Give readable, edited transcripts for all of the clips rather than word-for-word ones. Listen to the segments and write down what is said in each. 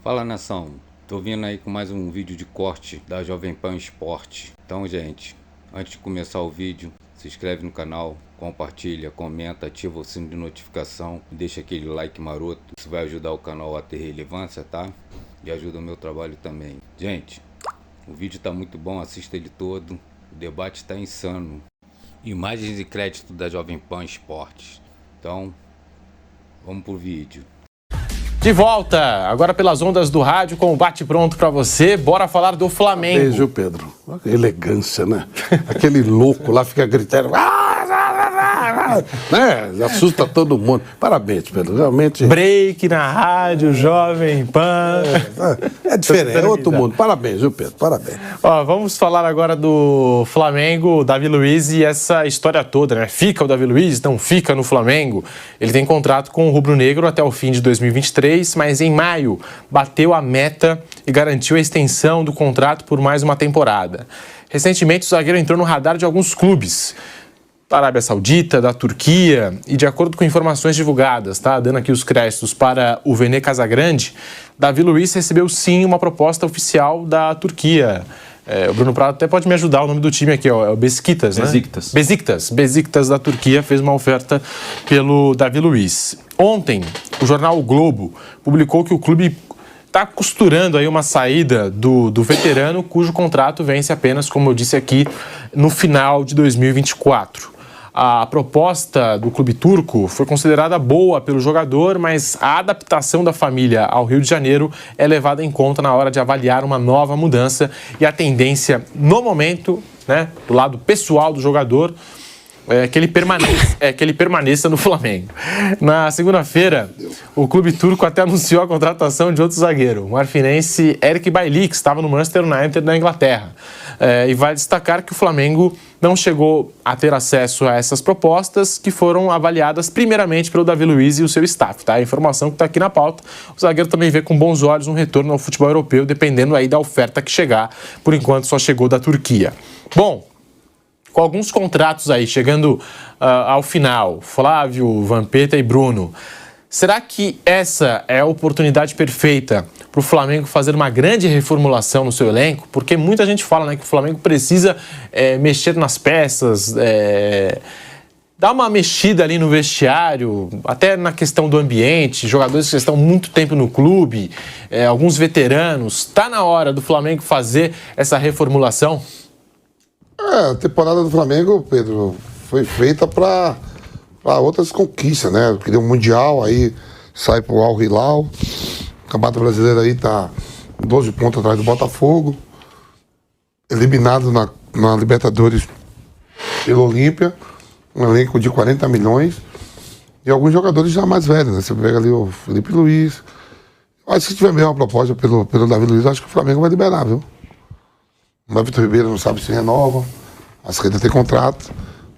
Fala, nação, tô vindo aí com mais um vídeo de corte da Jovem Pan Esporte. Então, gente, antes de começar o vídeo, se inscreve no canal, compartilha, comenta, ativa o sino de notificação, deixa aquele like maroto, isso vai ajudar o canal a ter relevância, tá? E ajuda o meu trabalho também. Gente, o vídeo tá muito bom, assista ele todo, o debate tá insano. Imagens e crédito da Jovem Pan Esporte. Então, vamos pro vídeo. De volta, agora pelas ondas do rádio com o bate-pronto pra você. Bora falar do Flamengo. Beijo, Pedro. Elegância, né? Aquele louco lá fica gritando. Né? Assusta todo mundo. Parabéns, Pedro. Realmente. Break na rádio, Jovem Pan. É diferente, é outro mundo. Parabéns, viu, Pedro? Parabéns. Ó, vamos falar agora do Flamengo, Davi Luiz e essa história toda, né? Fica o Davi Luiz, não fica no Flamengo. Ele tem contrato com o rubro-negro até o fim de 2023, mas em maio bateu a meta e garantiu a extensão do contrato por mais uma temporada. Recentemente, o zagueiro entrou no radar de alguns clubes da Arábia Saudita, da Turquia, e de acordo com informações divulgadas, tá? Dando aqui os créditos para o Vene Casagrande, Davi Luiz recebeu sim uma proposta oficial da Turquia. O Bruno Prado até pode me ajudar, o nome do time aqui, ó, é o Beşiktaş, né? Beşiktaş da Turquia fez uma oferta pelo Davi Luiz. Ontem, o jornal O Globo publicou que o clube está costurando aí uma saída do veterano, cujo contrato vence apenas, como eu disse aqui, no final de 2024. A proposta do clube turco foi considerada boa pelo jogador, mas a adaptação da família ao Rio de Janeiro é levada em conta na hora de avaliar uma nova mudança, e a tendência, no momento, né, do lado pessoal do jogador, é que ele permaneça no Flamengo. Na segunda-feira, o clube turco até anunciou a contratação de outro zagueiro, o marfinense Erik Bailly, que estava no Manchester United da Inglaterra. E vai destacar que o Flamengo não chegou a ter acesso a essas propostas, que foram avaliadas primeiramente pelo Davi Luiz e o seu staff, tá? A informação que está aqui na pauta. O zagueiro também vê com bons olhos um retorno ao futebol europeu, dependendo aí da oferta que chegar. Por enquanto, só chegou da Turquia. Bom, com alguns contratos aí chegando ao final, Flávio, Vampeta e Bruno, será que essa é a oportunidade perfeita para o Flamengo fazer uma grande reformulação no seu elenco? Porque muita gente fala, né, que o Flamengo precisa mexer nas peças, dar uma mexida ali no vestiário, até na questão do ambiente, jogadores que estão muito tempo no clube, alguns veteranos. Está na hora do Flamengo fazer essa reformulação? A temporada do Flamengo, Pedro, foi feita para outras conquistas, né? Queria um Mundial, aí sai pro Al Hilal. O Campeonato Brasileiro aí tá 12 pontos atrás do Botafogo. Eliminado na Libertadores pelo Olímpia. Um elenco de 40 milhões. E alguns jogadores já mais velhos, né? Você pega ali o Felipe Luiz. Mas se tiver mesmo uma proposta pelo Davi Luiz, acho que o Flamengo vai liberar, viu? O Vitor Ribeiro não sabe se renova, as que ainda tem contrato.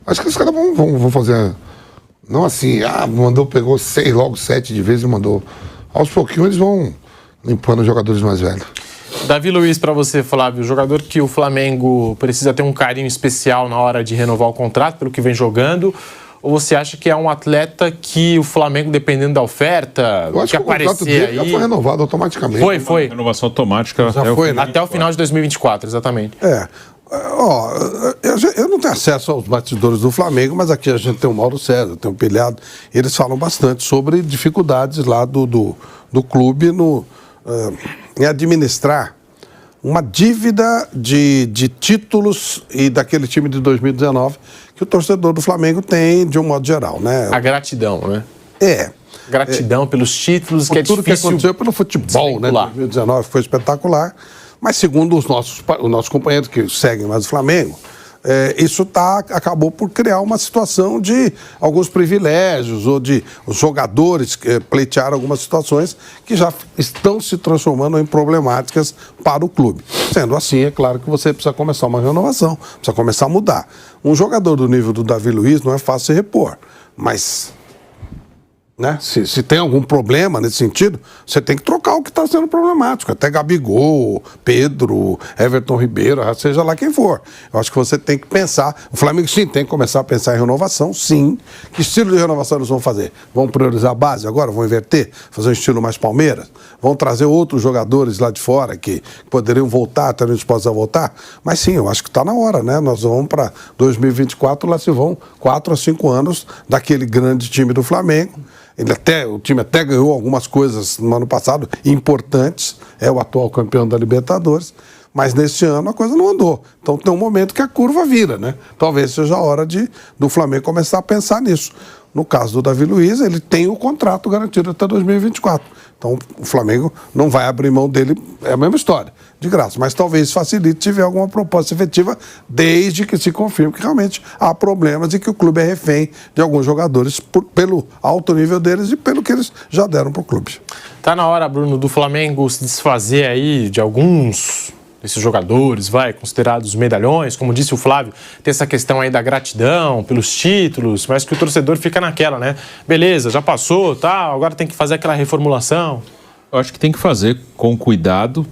Acho que os caras vão fazer, não assim, pegou 6, logo 7 de vez e mandou. Aos pouquinhos eles vão limpando os jogadores mais velhos. Davi Luiz, para você, Flávio, jogador que o Flamengo precisa ter um carinho especial na hora de renovar o contrato, pelo que vem jogando, ou você acha que é um atleta que o Flamengo, dependendo da oferta, eu acho que aparecer aí... já foi renovado automaticamente. Foi. Renovação automática. Já foi, né? Até o final de 2024, exatamente. Eu não tenho acesso aos bastidores do Flamengo, mas aqui a gente tem o Mauro César, tem o Pilhado. Eles falam bastante sobre dificuldades lá do clube em administrar uma dívida de títulos e daquele time de 2019 que o torcedor do Flamengo tem de um modo geral, né? A gratidão, né? Gratidão pelos títulos, que é tudo difícil. Que aconteceu pelo futebol, né? 2019 foi espetacular, mas segundo os nossos companheiros que seguem mais o Flamengo, isso acabou por criar uma situação de alguns privilégios ou de os jogadores pleitear algumas situações que já estão se transformando em problemáticas para o clube. Sendo assim, é claro que você precisa começar uma renovação, precisa começar a mudar. Um jogador do nível do Davi Luiz não é fácil se repor, mas Né? Se tem algum problema nesse sentido, você tem que trocar o que está sendo problemático. Até Gabigol, Pedro, Everton Ribeiro, seja lá quem for. Eu acho que você tem que pensar. O Flamengo, sim, tem que começar a pensar em renovação, sim. Que estilo de renovação eles vão fazer? Vão priorizar a base agora? Vão inverter? Fazer um estilo mais Palmeiras? Vão trazer outros jogadores lá de fora que poderiam voltar, estariam dispostos a voltar? Mas sim, eu acho que está na hora, né? Nós vamos para 2024, lá se vão 4 a 5 anos daquele grande time do Flamengo. O time até ganhou algumas coisas no ano passado importantes, é o atual campeão da Libertadores, mas nesse ano a coisa não andou. Então tem um momento que a curva vira, né? Talvez seja a hora do Flamengo começar a pensar nisso. No caso do Davi Luiz, ele tem o contrato garantido até 2024. Então o Flamengo não vai abrir mão dele, é a mesma história, de graça. Mas talvez facilite se tiver alguma proposta efetiva, desde que se confirme que realmente há problemas e que o clube é refém de alguns jogadores pelo alto nível deles e pelo que eles já deram para o clube. Tá na hora, Bruno, do Flamengo se desfazer aí de alguns desses jogadores, considerados medalhões, como disse o Flávio, tem essa questão aí da gratidão pelos títulos, mas que o torcedor fica naquela, né? Beleza, já passou, tal, agora tem que fazer aquela reformulação. Eu acho que tem que fazer com cuidado,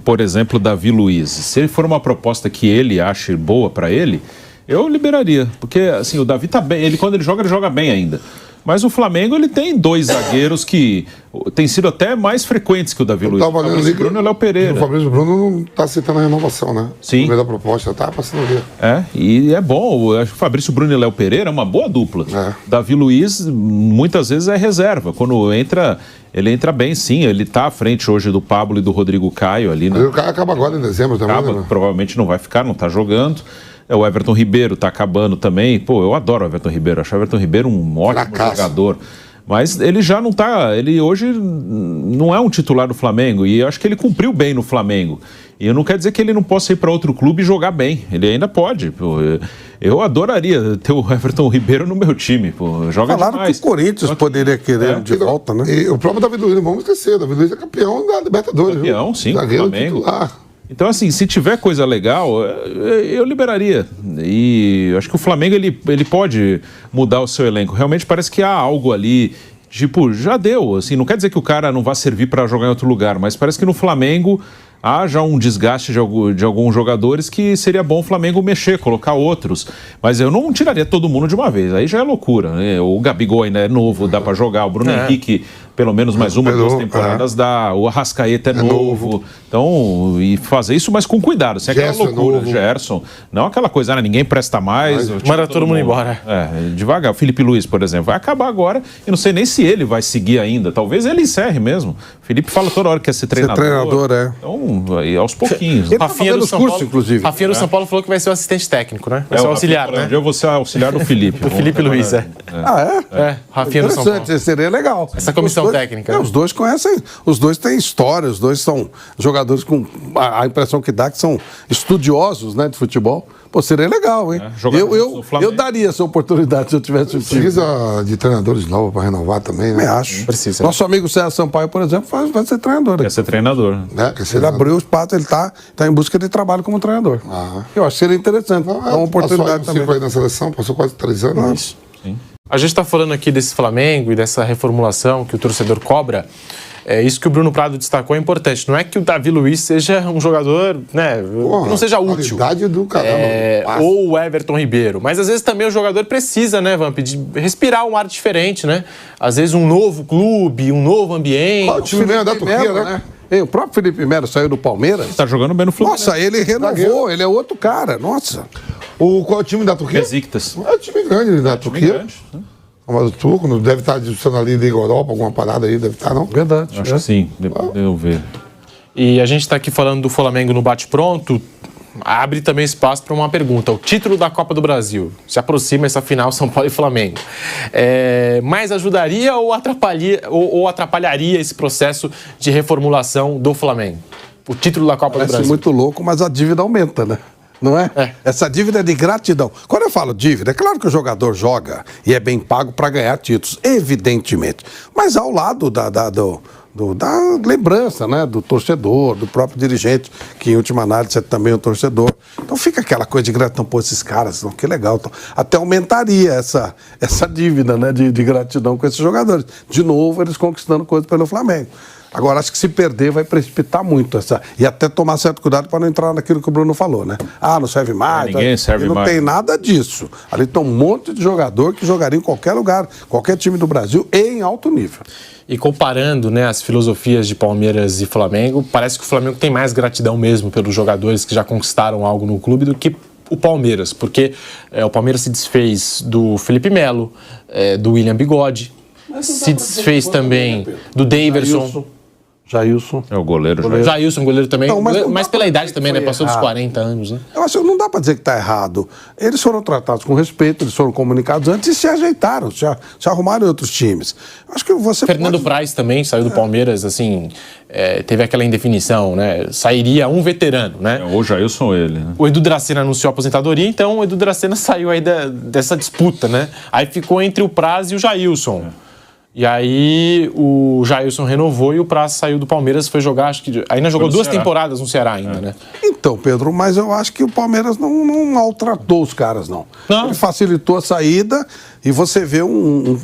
por exemplo, Davi Luiz. Se ele for uma proposta que ele ache boa para ele, eu liberaria, porque assim, o Davi tá bem, quando ele joga bem ainda. Mas o Flamengo, ele tem 2 zagueiros que têm sido até mais frequentes que o Davi Luiz. O Fabrício Bruno e o Léo Pereira. O Fabrício Bruno não está aceitando a renovação, né? Sim. No meio da proposta, tá passando ver. E é bom. Eu acho que o Fabrício Bruno e o Léo Pereira é uma boa dupla. Davi Luiz, muitas vezes, é reserva. Quando entra, ele entra bem, sim. Ele está à frente hoje do Pablo e do Rodrigo Caio ali. O Caio acaba agora em dezembro também. Provavelmente não vai ficar, não está jogando. O Everton Ribeiro está acabando também. Pô, eu adoro o Everton Ribeiro. Acho o Everton Ribeiro um ótimo jogador. Mas ele já não está... Ele hoje não é um titular do Flamengo. E eu acho que ele cumpriu bem no Flamengo. E não quer dizer que ele não possa ir para outro clube e jogar bem. Ele ainda pode. Pô, eu adoraria ter o Everton Ribeiro no meu time. Pô, joga Falaram demais. que o Corinthians poderia querer de volta, né? E o próprio Davi Luiz, não vamos esquecer. O Davi Luiz é campeão da Libertadores. Campeão, sim, do Zagueiro Flamengo. Titular. Então, assim, se tiver coisa legal, eu liberaria. E acho que o Flamengo, ele pode mudar o seu elenco. Realmente parece que há algo ali, tipo, já deu. Assim, não quer dizer que o cara não vá servir para jogar em outro lugar, mas parece que no Flamengo há já um desgaste de alguns jogadores que seria bom o Flamengo mexer, colocar outros. Mas eu não tiraria todo mundo de uma vez, aí já é loucura, né? O Gabigol ainda é novo, dá para jogar. O Bruno Henrique, pelo menos mais uma, 2 temporadas dá. O Arrascaeta é novo. Então, e fazer isso, mas com cuidado, sem aquela loucura. Gerson, não aquela coisa, ninguém presta mais. Manda todo mundo embora. Devagar. O Felipe Luiz, por exemplo, vai acabar agora. Eu não sei nem se ele vai seguir ainda. Talvez ele encerre mesmo. O Felipe fala toda hora que quer ser treinador. Então, aí, aos pouquinhos. Rafinha do São Paulo, inclusive. Rafinha do São Paulo falou que vai ser o assistente técnico, né? Vai ser o auxiliar, né? Eu vou ser auxiliar do Felipe. Do Felipe Luiz, Rafinha do São Paulo. Interessante, seria legal. Essa comissão técnica. Os dois conhecem, os dois têm história, os dois são jogadores com a impressão que dá que são estudiosos, né, de futebol. Pô, seria legal, hein? Eu daria essa oportunidade se eu tivesse o time. Precisa de treinadores novos para renovar também, né? Eu acho. Precisa. Nosso amigo César Sampaio, por exemplo, vai ser treinador. Quer ser treinador. Ele abriu o espaço, ele está em busca de trabalho como treinador. Eu acho que seria interessante. É uma oportunidade também. Passou aí na seleção, passou quase 3 anos. Sim. A gente está falando aqui desse Flamengo e dessa reformulação que o torcedor cobra. Isso que o Bruno Prado destacou é importante. Não é que o Davi Luiz seja um jogador, né, que não seja útil. Do caramba, ou o Everton Ribeiro. Mas às vezes também o jogador precisa, né, Vamp, de respirar um ar diferente, né? Às vezes um novo clube, um novo ambiente. O time veio da Turquia, né? O próprio Felipe Melo saiu do Palmeiras. Está jogando bem no Fluminense. Nossa, ele renovou, ele é outro cara. Nossa. Qual é o time da Turquia? Besiktas. É o time grande da Turquia. Mas o turco não deve estar adicionando ali Liga Europa, alguma parada aí, deve estar, não? Verdade. Acho que sim, eu ver. E a gente está aqui falando do Flamengo no bate-pronto. Abre também espaço para uma pergunta. O título da Copa do Brasil. Se aproxima essa final São Paulo e Flamengo. Mais ajudaria ou atrapalharia esse processo de reformulação do Flamengo? O título da Copa do Brasil. Parece muito louco, mas a dívida aumenta, né? Não é? Essa dívida é de gratidão. Quando eu falo dívida, é claro que o jogador joga e é bem pago para ganhar títulos, evidentemente. Mas ao lado da lembrança, né, do torcedor, do próprio dirigente, que em última análise é também um torcedor. Então fica aquela coisa de gratidão, pô, esses caras, não, que legal. Então, até aumentaria essa dívida, né, de gratidão com esses jogadores. De novo, eles conquistando coisas pelo Flamengo. Agora, acho que se perder vai precipitar muito e até tomar certo cuidado para não entrar naquilo que o Bruno falou, né? Ah, não serve mais. Ninguém serve mais. Não tem nada disso. Ali tem um monte de jogador que jogaria em qualquer lugar, qualquer time do Brasil e em alto nível. E comparando, né, as filosofias de Palmeiras e Flamengo, parece que o Flamengo tem mais gratidão mesmo pelos jogadores que já conquistaram algo no clube do que o Palmeiras, porque o Palmeiras se desfez do Felipe Melo, do William Bigode, se desfez também do Daverson. Jailson. É o goleiro. Jailson, goleiro também. Não, mas pela idade também, né? Passou dos 40 anos, né? Eu acho que não dá para dizer que está errado. Eles foram tratados com respeito, eles foram comunicados antes e se ajeitaram, se arrumaram em outros times. Acho que você Fernando Praz também saiu do Palmeiras, assim, teve aquela indefinição, né? Sairia um veterano, né? Ou Jailson ou ele, né? O Edu Dracena anunciou a aposentadoria, então o Edu Dracena saiu aí dessa disputa, né? Aí ficou entre o Praz e o Jailson. E aí o Jailson renovou e o Praz saiu do Palmeiras, foi jogar, acho que ainda jogou 2 temporadas no Ceará ainda, né? Então, Pedro, mas eu acho que o Palmeiras não maltratou os caras, não. Ele facilitou a saída e você vê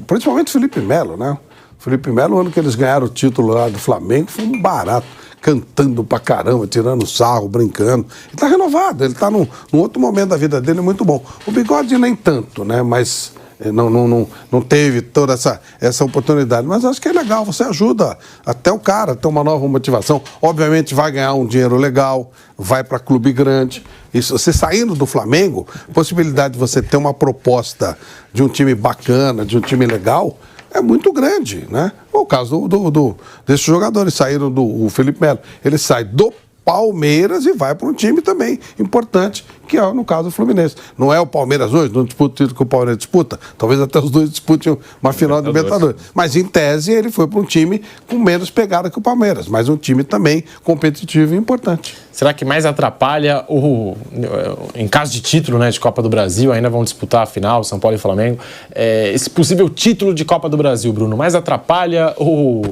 principalmente o Felipe Melo, né? O Felipe Melo, o ano que eles ganharam o título lá do Flamengo, foi um barato, cantando pra caramba, tirando sarro, brincando. Ele tá renovado, ele tá num outro momento da vida dele muito bom. O Bigode nem tanto, né? Mas não teve toda essa oportunidade. Mas acho que é legal, você ajuda até o cara a ter uma nova motivação. Obviamente vai ganhar um dinheiro legal, vai para clube grande. Isso, você saindo do Flamengo, possibilidade de você ter uma proposta de um time bacana, de um time legal, é muito grande, né? O caso desses jogadores saíram o Felipe Melo, ele sai do Palmeiras e vai para um time também importante, que é, no caso, o Fluminense. Não é o Palmeiras hoje, não disputa o título que o Palmeiras disputa. Talvez até os dois disputem uma final de Libertadores. Mas, em tese, ele foi para um time com menos pegada que o Palmeiras, mas um time também competitivo e importante. Será que mais atrapalha em caso de título, né, de Copa do Brasil, ainda vão disputar a final, São Paulo e Flamengo, esse possível título de Copa do Brasil, Bruno, mais atrapalha ou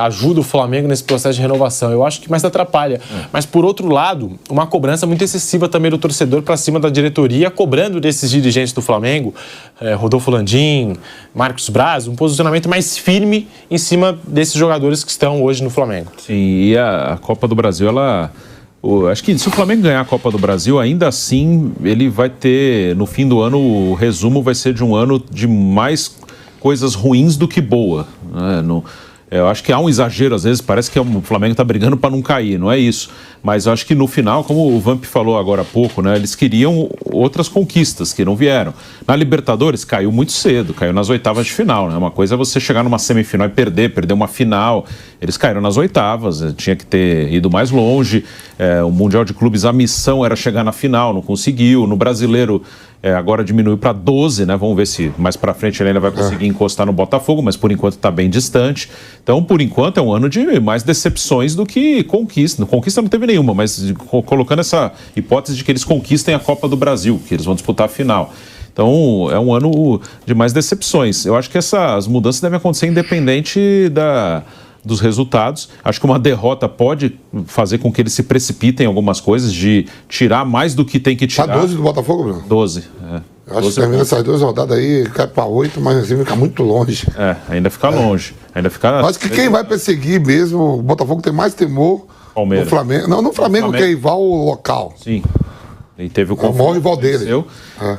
ajuda o Flamengo nesse processo de renovação? Eu acho que mais atrapalha. Mas, por outro lado, uma cobrança muito excessiva também do torcedor para cima da diretoria, cobrando desses dirigentes do Flamengo, Rodolfo Landim, Marcos Braz, um posicionamento mais firme em cima desses jogadores que estão hoje no Flamengo. Sim, e a Copa do Brasil, acho que se o Flamengo ganhar a Copa do Brasil, ainda assim ele vai ter, no fim do ano, o resumo vai ser de um ano de mais coisas ruins do que boa, né? Eu acho que há um exagero, às vezes, parece que o Flamengo está brigando para não cair, não é isso. Mas eu acho que no final, como o Vamp falou agora há pouco, né, eles queriam outras conquistas que não vieram. Na Libertadores caiu muito cedo, caiu nas oitavas de final, né? Uma coisa é você chegar numa semifinal e perder uma final. Eles caíram nas oitavas, tinha que ter ido mais longe. O Mundial de Clubes, a missão era chegar na final, não conseguiu. No Brasileiro, agora diminuiu para 12, né? Vamos ver se mais para frente ele ainda vai conseguir encostar no Botafogo, mas por enquanto está bem distante. Então, por enquanto, é um ano de mais decepções do que conquista. Conquista não teve nenhuma, mas colocando essa hipótese de que eles conquistem a Copa do Brasil, que eles vão disputar a final. Então, é um ano de mais decepções. Eu acho que essas mudanças devem acontecer independente dos resultados. Acho que uma derrota pode fazer com que eles se precipitem em algumas coisas, de tirar mais do que tem que tirar. Tá 12 do Botafogo, Bruno? 12, Eu acho que termina essas 2 rodadas aí, cai para 8, mas assim fica muito longe. Ainda fica longe. Acho que quem vai perseguir mesmo, o Botafogo tem mais temor Palmeiras. no Flamengo. Não, no Flamengo, que é rival local. Sim. E teve o maior rival dele.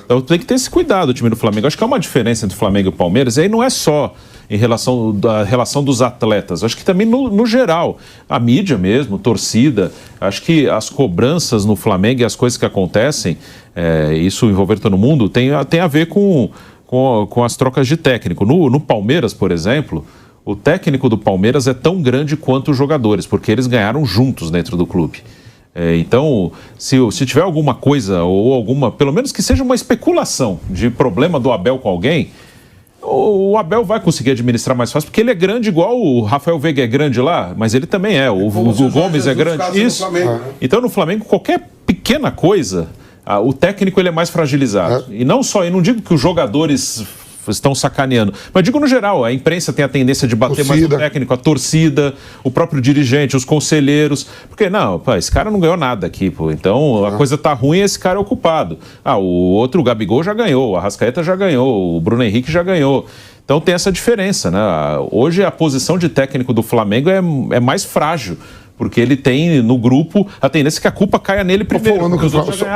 Então tem que ter esse cuidado, o time do Flamengo. Acho que há uma diferença entre o Flamengo e o Palmeiras, e aí não é só em relação da relação dos atletas, acho que também no geral, a mídia mesmo, torcida, acho que as cobranças no Flamengo e as coisas que acontecem, isso envolver todo mundo, tem a ver com as trocas de técnico. No Palmeiras, por exemplo, o técnico do Palmeiras é tão grande quanto os jogadores, porque eles ganharam juntos dentro do clube. Então, se tiver alguma coisa, ou alguma, pelo menos que seja uma especulação de problema do Abel com alguém, o Abel vai conseguir administrar mais fácil, porque ele é grande igual o Rafael Veiga é grande lá, mas ele também é, o Gomes é grande. Isso. Então, no Flamengo, qualquer pequena coisa, o técnico ele é mais fragilizado. E não só, eu não digo que os jogadores estão sacaneando. Mas digo no geral, a imprensa tem a tendência de bater mais no técnico, a torcida, o próprio dirigente, os conselheiros. Porque, não, pô, esse cara não ganhou nada aqui, pô. Então a coisa tá ruim e esse cara é o culpado. O outro, o Gabigol, já ganhou, o Arrascaeta já ganhou, o Bruno Henrique já ganhou. Então tem essa diferença, né? Hoje a posição de técnico do Flamengo é mais frágil, porque ele tem no grupo a tendência que a culpa caia nele primeiro.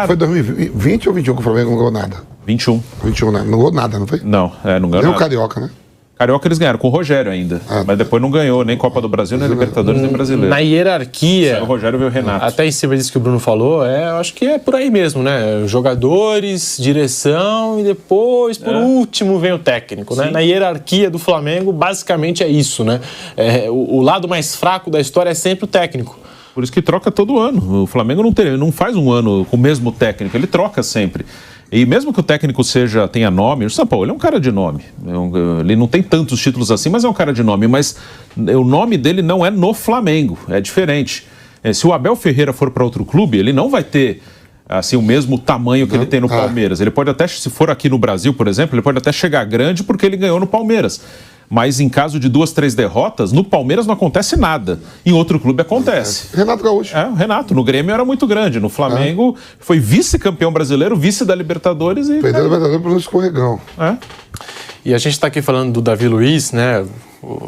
Foi 2020 ou 21 que o Flamengo não ganhou nada? 21. 21, né? Não ganhou nada, não foi? Não ganhou nada. Nem o Carioca, né? Carioca eles ganharam, com o Rogério ainda. Mas depois não ganhou nem Copa do Brasil, nem Libertadores, nem Brasileiro. Na hierarquia... O Rogério veio o Renato. Até em cima disso que o Bruno falou, eu acho que é por aí mesmo, né? Jogadores, direção e depois, por último, vem o técnico, né? Na hierarquia do Flamengo, basicamente é isso, né? O lado mais fraco da história é sempre o técnico. Por isso que troca todo ano. O Flamengo não faz um ano com o mesmo técnico, ele troca sempre. E mesmo que o técnico tenha nome, o São Paulo ele é um cara de nome. Ele não tem tantos títulos assim, mas é um cara de nome. Mas o nome dele não é no Flamengo, é diferente. Se o Abel Ferreira for para outro clube, ele não vai ter assim, o mesmo tamanho que ele tem no Palmeiras. Ele pode até, se for aqui no Brasil, por exemplo, ele pode até chegar grande porque ele ganhou no Palmeiras. Mas em caso de 2, 3 derrotas, no Palmeiras não acontece nada. Em outro clube acontece. Renato Gaúcho. O Renato. No Grêmio era muito grande. No Flamengo foi vice-campeão brasileiro, vice da Libertadores e... Perdeu a Libertadores pelo escorregão. E a gente está aqui falando do Davi Luiz, né?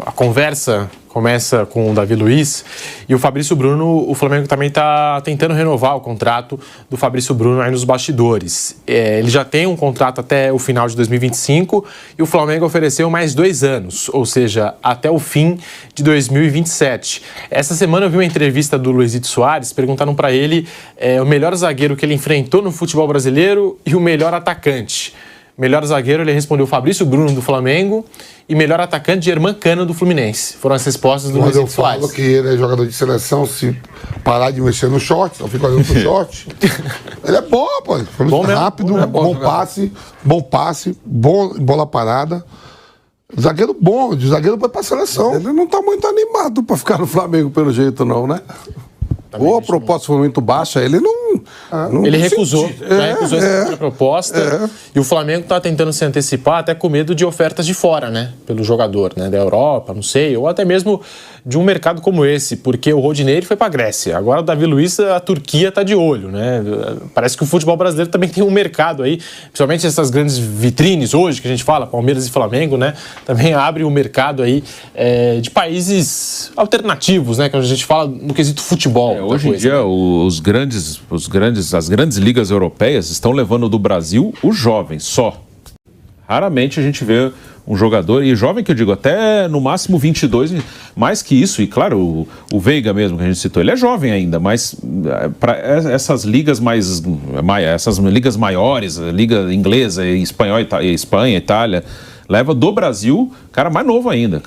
A conversa começa com o Davi Luiz e o Fabrício Bruno. O Flamengo também está tentando renovar o contrato do Fabrício Bruno aí nos bastidores. Ele já tem um contrato até o final de 2025 e o Flamengo ofereceu mais 2 anos, ou seja, até o fim de 2027. Essa semana eu vi uma entrevista do Luizito Soares, perguntaram para ele o melhor zagueiro que ele enfrentou no futebol brasileiro e o melhor atacante. Melhor zagueiro, ele respondeu Fabrício Bruno, do Flamengo, e melhor atacante, Germán Cano, do Fluminense. Foram as respostas do Luizito Soares. Eu falo que ele é jogador de seleção, se parar de mexer no short, só fica olhando pro short. Ele é bom, pô. Bom rápido, bom passe, bom bola parada. Zagueiro bom, de zagueiro vai pra seleção. Ele não tá muito animado pra ficar no Flamengo, pelo jeito, não, né? Ou a proposta foi muito baixa, ele não ele recusou. Recusou essa proposta. E o Flamengo está tentando se antecipar, até com medo de ofertas de fora, né? Pelo jogador, né? Da Europa, não sei, ou até mesmo de um mercado como esse, porque o Rodinei foi para a Grécia. Agora o Davi Luiz, a Turquia está de olho, né? Parece que o futebol brasileiro também tem um mercado aí, principalmente essas grandes vitrines hoje que a gente fala, Palmeiras e Flamengo, né? Também abre um mercado aí de países alternativos, né? Que a gente fala no quesito futebol. Hoje em dia, as grandes ligas europeias estão levando do Brasil os jovens só. Raramente a gente vê um jogador, e jovem que eu digo, até no máximo 22, mais que isso, e claro, o Veiga mesmo que a gente citou, ele é jovem ainda, mas para essas ligas essas ligas maiores, a liga inglesa, espanhol, Espanha, Itália, leva do Brasil, cara mais novo ainda,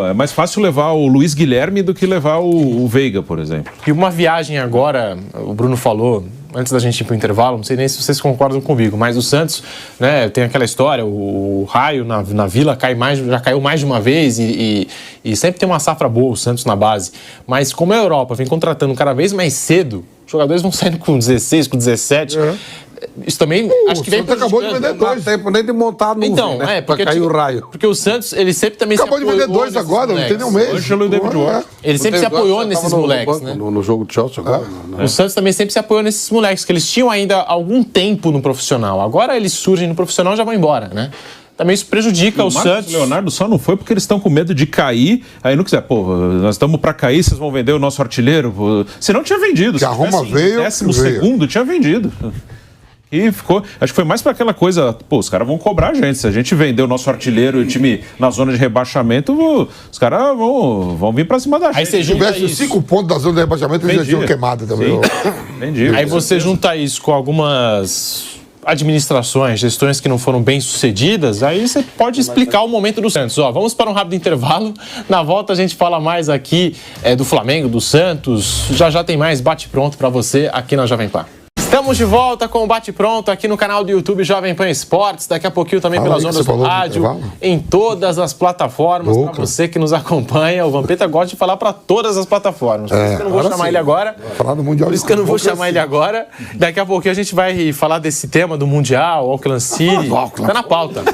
é mais fácil levar o Luiz Guilherme do que levar o Veiga, por exemplo. E uma viagem agora, o Bruno falou, antes da gente ir para o intervalo, não sei nem se vocês concordam comigo, mas o Santos, né, tem aquela história, o raio na Vila já caiu mais de uma vez e sempre tem uma safra boa o Santos na base. Mas como a Europa vem contratando cada vez mais cedo, os jogadores vão saindo com 16, com 17... Isso também, acho que vem acabou de vender 2. Não dá tempo nem de montar a nuvem, então, né? Porque pra cair o raio. Porque o Santos, ele sempre também acabou de vender 2 agora, não tem nem um mês. Ângelo e David Ward. Ele sempre se apoiou nesses moleques, né? No jogo de Chelsea agora. O Santos também sempre se apoiou nesses moleques, que eles tinham ainda algum tempo no profissional. Agora eles surgem no profissional e já vão embora, né? Também isso prejudica o Santos. O Leonardo só não foi porque eles estão com medo de cair. Aí não quiser, nós estamos para cair, vocês vão vender o nosso artilheiro. Se não tinha vendido. Se a Roma veio, 12º, tinha vendido. E ficou, acho que foi mais para aquela coisa, os caras vão cobrar a gente. Se a gente vender o nosso artilheiro e o time na zona de rebaixamento, os caras vão vir para cima da gente. Aí você se tivesse os 5 pontos da zona de rebaixamento, eles já tinham queimado também. Aí você junta isso com algumas administrações, gestões que não foram bem sucedidas, aí você pode explicar o momento do Santos. Vamos para um rápido intervalo. Na volta a gente fala mais aqui do Flamengo, do Santos. Já tem mais bate-pronto para você aqui na Jovem Pan. Estamos Estamos de volta com o Bate Pronto aqui no canal do YouTube Jovem Pan Esportes. Daqui a pouquinho também pelas ondas do rádio, em todas as plataformas. Para você que nos acompanha, o Vampeta gosta de falar para todas as plataformas. Por isso que eu não vou chamar ele agora. Falar do Mundial. Por isso que eu não vou chamar ele agora. Daqui a pouquinho a gente vai falar desse tema do Mundial, Auckland City. Tá na pauta.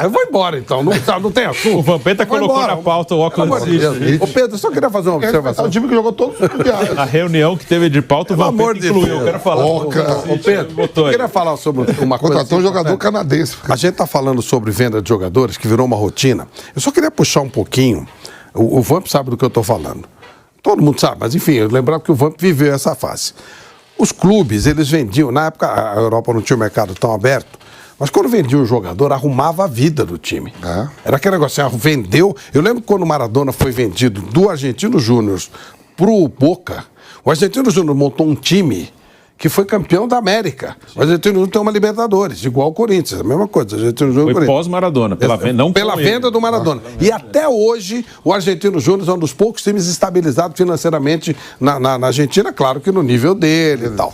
Eu vou embora então. Não tem assunto. O Vampeta colocou na pauta o Auckland City. Ô Pedro, eu só queria fazer uma observação. É o time que jogou todos os mundiais. A reunião que teve de pauta, o Vampeta incluiu. Eu quero falar. Ô Pedro, eu queria falar sobre uma coisa. Contratou um jogador canadense. A gente está falando sobre venda de jogadores, que virou uma rotina. Eu só queria puxar um pouquinho. O Vamp sabe do que eu estou falando. Todo mundo sabe, mas enfim, lembrando que o Vamp viveu essa fase. Os clubes, eles vendiam, na época a Europa não tinha o mercado tão aberto, mas quando vendia um jogador, arrumava a vida do time. Era aquele negócio assim, vendeu. Eu lembro quando o Maradona foi vendido do Argentino Júnior pro Boca, o Argentino Júnior montou um time que foi campeão da América. O Argentino Júnior tem uma Libertadores, igual o Corinthians, a mesma coisa. O Argentino Júnior foi pós-Maradona, pela venda do Maradona. E até hoje, o Argentino Júnior é um dos poucos times estabilizados financeiramente na Argentina, claro que no nível dele e tal.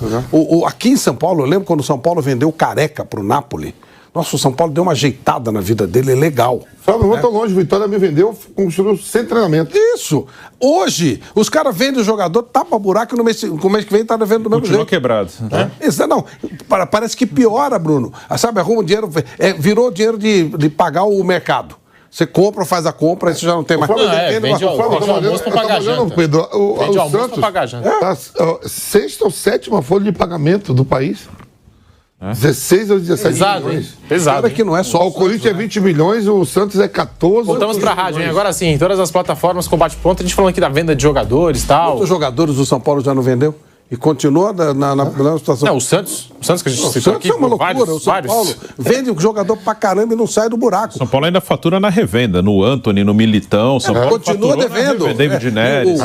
Aqui em São Paulo, eu lembro quando o São Paulo vendeu o Careca pro Napoli. Nossa, o São Paulo deu uma ajeitada na vida dele, legal. Flávio, não tão longe, o Vitória me vendeu, construiu sem treinamento. Isso. Hoje, os caras vendem o jogador, tapa buraco no mês que vem tá devendo do mesmo jeito. Continua quebrado. Isso, não. Parece que piora, Bruno. Sabe, arruma o dinheiro, virou dinheiro de pagar o mercado. Você compra, faz a compra, aí você já não tem mais. Vende almoço pra pagar janta. Pedro, vende o almoço Santos pra pagar janta. Tá sexta ou sétima folha de pagamento do país. 16 ou 17 milhões. Pesado. Cara, que não é só o Corinthians é 20 milhões, o Santos é 14. Voltamos pra rádio, hein? Agora sim, em todas as plataformas com Bate-Pronto, a gente falando aqui da venda de jogadores e tal. Quantos jogadores do São Paulo já não vendeu? E continua na situação. Não, o Santos que a gente citou aqui. É uma loucura. O São Paulo vende o jogador pra caramba e não sai do buraco. São Paulo ainda fatura na revenda, no Antony, no Militão. São Paulo continua devendo. David Neres.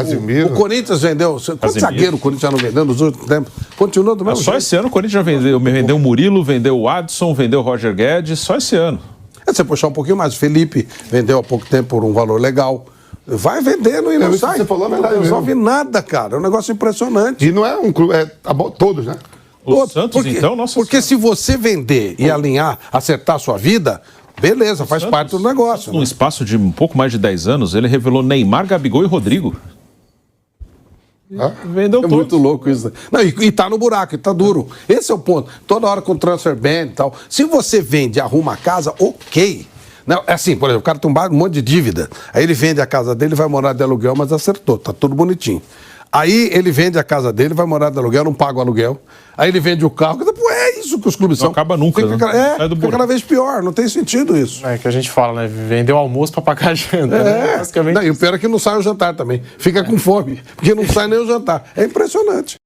O Corinthians vendeu. Quantos zagueiros o Corinthians já não vendeu nos últimos tempos? Continua do mesmo jeito. Só esse ano o Corinthians já vendeu o Murilo, vendeu o Adson, vendeu o Roger Guedes, só esse ano. Você puxar um pouquinho mais, o Felipe vendeu há pouco tempo por um valor legal. Vai vendendo e não sai. Você falou a verdade, não resolve nada, cara. É um negócio impressionante. E não é um clube, todos, né? O Santos, então, nossa. Porque se você vender e alinhar, acertar a sua vida, beleza, faz parte do negócio. Num espaço de um pouco mais de 10 anos, ele revelou Neymar, Gabigol e Rodrigo. Vendeu todos. Muito louco isso. Não, e tá no buraco, e tá duro. Esse é o ponto. Toda hora com transfer ban e tal. Se você vende e arruma a casa, ok. Não, é assim, por exemplo, o cara tem um monte de dívida. Aí ele vende a casa dele, vai morar de aluguel, mas acertou, tá tudo bonitinho. Aí ele vende a casa dele, vai morar de aluguel, não paga o aluguel. Aí ele vende o carro. É isso que os clubes são. Não acaba nunca, fica, né? Fica cada vez pior, não tem sentido isso. É que a gente fala, né? Vender o almoço pra pagar a janta. Né? Basicamente. Não, e o pior é que não sai o jantar também. Fica com fome, porque não sai nem o jantar. É impressionante.